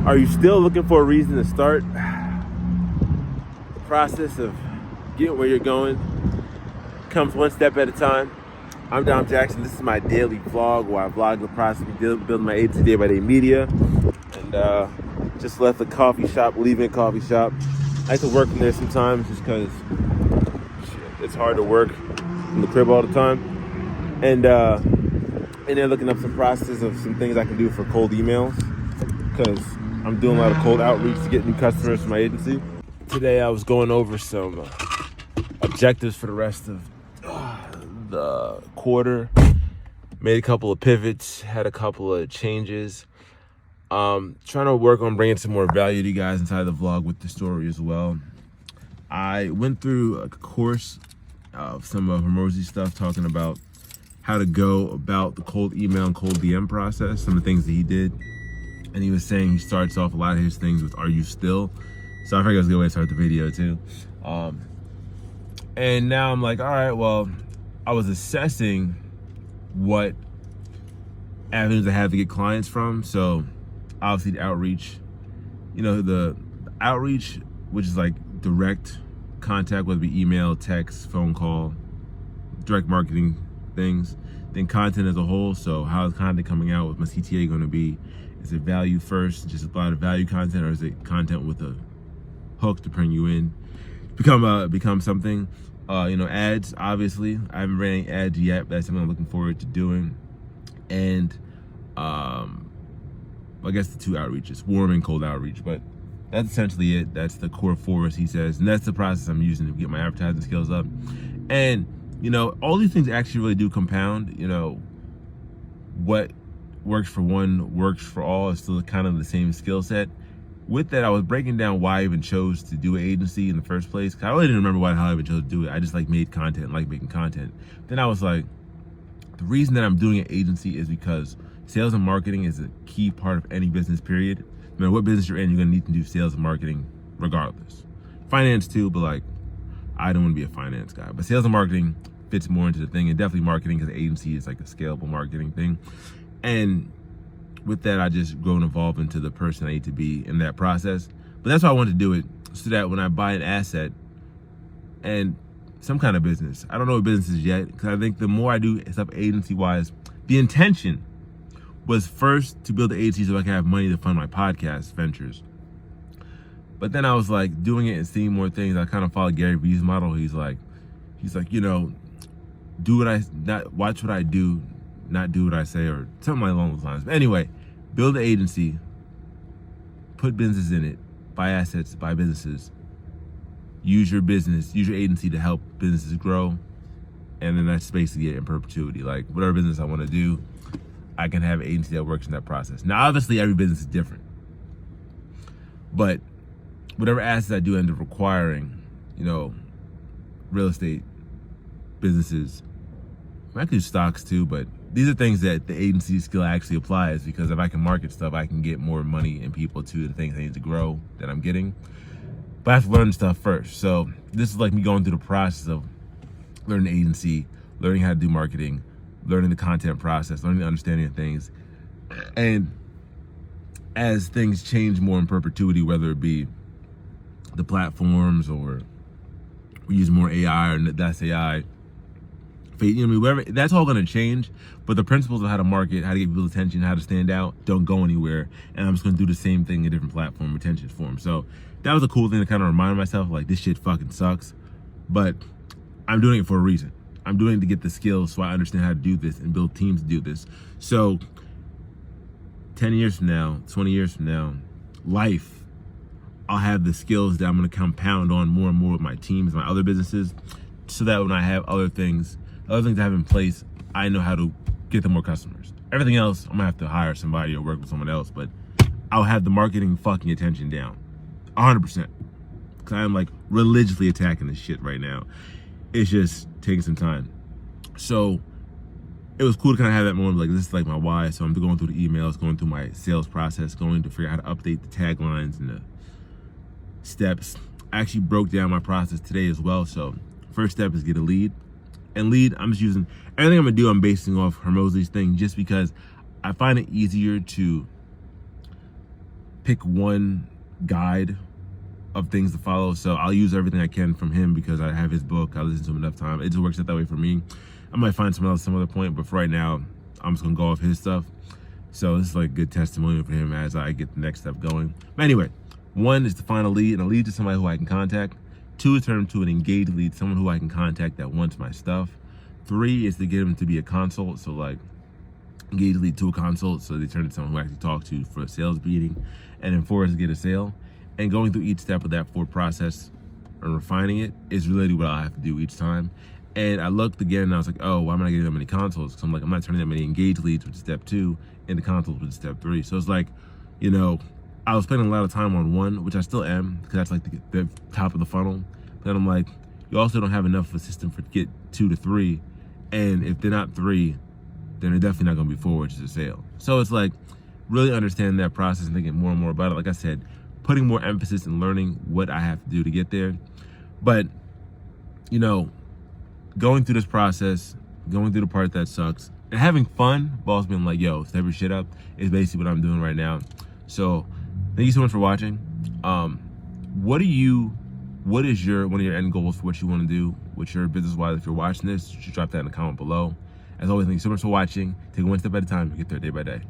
Are you still looking for a reason to start? The process of getting where you're going comes one step at a time. I'm Dom Jackson. This is my daily vlog where I vlog the process of building my agency day by day media. And just left the coffee shop, leaving a coffee shop. I like to work from there sometimes just because it's hard to work from the crib all the time. And then looking up some processes of some things I can do for cold emails, because I'm doing a lot of cold outreach to get new customers for my agency. Today I was going over some objectives for the rest of the quarter. Made a couple of pivots, had a couple of changes. Trying to work on bringing some more value to you guys inside the vlog with the story as well. I went through a course of some of Hermose's stuff talking about how to go about the cold email and cold DM process, some of the things that he did. And he was saying he starts off a lot of his things with "Are you still?" So I figured it was a good way to start the video too. And now I'm like, all right, well, I was assessing what avenues I have to get clients from. So obviously the outreach, the outreach, which is like direct contact, whether it be email, text, phone call, direct marketing things. Then content as a whole. So how is content coming out? With my CTA going to be? Is it value first, just a lot of value content, or is it content with a hook to bring you in, become something? Ads, obviously. I haven't ran any ads yet, but that's something I'm looking forward to doing. And I guess the two outreaches, warm and cold outreach, but that's essentially it. That's the core force, he says, and that's the process I'm using to get my advertising skills up. And all these things actually really do compound. What works for one works for all. It's still kind of the same skill set. With that, I was breaking down why I even chose to do an agency in the first place. I really didn't remember how I even chose to do it. I just made content, like making content. Then I was like, the reason that I'm doing an agency is because sales and marketing is a key part of any business, period. No matter what business you're in, you're gonna need to do sales and marketing regardless. Finance too, but I don't want to be a finance guy. But sales and marketing fits more into the thing, and definitely marketing, because the agency is like a scalable marketing thing. And with that, I just grow and evolve into the person I need to be in that process. But that's why I wanted to do it, so that when I buy an asset and some kind of business, I don't know what business is yet, because I think the more I do stuff agency-wise, the intention was first to build the agency so I can have money to fund my podcast ventures. But then I was doing it and seeing more things. I kind of followed Gary Vee's model. He's like, watch what I do, not do what I say, or something along those lines. But anyway, build an agency, put business in it, buy assets, buy businesses, use your agency to help businesses grow, and then that's basically it in perpetuity. Whatever business I want to do, I can have an agency that works in that process. Now, obviously, every business is different, but whatever assets I do end up requiring, real estate, businesses, I could do stocks too, but these are things that the agency skill actually applies, because if I can market stuff, I can get more money and people to the things I need to grow that I'm getting. But I have to learn stuff first. So this is me going through the process of learning the agency, learning how to do marketing, learning the content process, learning the understanding of things. And as things change more in perpetuity, whether it be the platforms or we use more AI or that's AI, whatever, that's all going to change. But the principles of how to market, how to get people's attention, how to stand out, don't go anywhere. And I'm just going to do the same thing in a different platform, attention form. So that was a cool thing to kind of remind myself, this shit fucking sucks, but I'm doing it for a reason. I'm doing it to get the skills so I understand how to do this and build teams to do this. So 10 years from now, 20 years from now, I'll have the skills that I'm going to compound on more and more with my teams, my other businesses, so that when I have other things I have in place, I know how to get them more customers. Everything else, I'm gonna have to hire somebody or work with someone else, but I'll have the marketing fucking attention down 100%, because I'm religiously attacking this shit right now. It's just taking some time. So it was cool to kind of have that moment, this is my why. So I'm going through the emails, going through my sales process, going to figure out how to update the taglines and the steps. I actually broke down my process today as well. So first step is get a lead. And lead, I'm just using everything I'm gonna do, I'm basing off Hermose's thing, just because I find it easier to pick one guide of things to follow. So I'll use everything I can from him because I have his book. I listen to him enough time. It just works out that way for me. I might find someone else some other point, but for right now, I'm just gonna go off his stuff. So this is like a good testimonial for him as I get the next step going. But anyway, 1 is to find a lead, and a lead is somebody who I can contact. 2 is turn to an engaged lead, someone who I can contact that wants my stuff. 3 is to get them to be a consult. So like engaged lead to a consult, so they turn to someone who I actually talk to for a sales meeting. And then 4 is to get a sale. And going through each step of that 4 process and refining it is really what I have to do each time. And I looked again and I was like, oh, why am I not getting that many consults? Because I'm like, I'm not turning that many engaged leads, which is step 2, into consults, which is step 3. So it's like, you know, I was spending a lot of time on 1, which I still am, because that's like the top of the funnel. But then I'm like, you also don't have enough of a system for to get 2 to 3. And if they're not 3, then they're definitely not going to be 4, which is a sale. So it's like, really understanding that process and thinking more and more about it. Like I said, putting more emphasis in learning what I have to do to get there. But, you know, going through this process, going through the part that sucks, and having fun, but also being like, yo, step your shit up, is basically what I'm doing right now. So thank you so much for watching. What is one of your end goals for what you want to do with your business-wise? If you're watching this, you should drop that in the comment below. As always, thank you so much for watching. Take it one step at a time and get there day by day.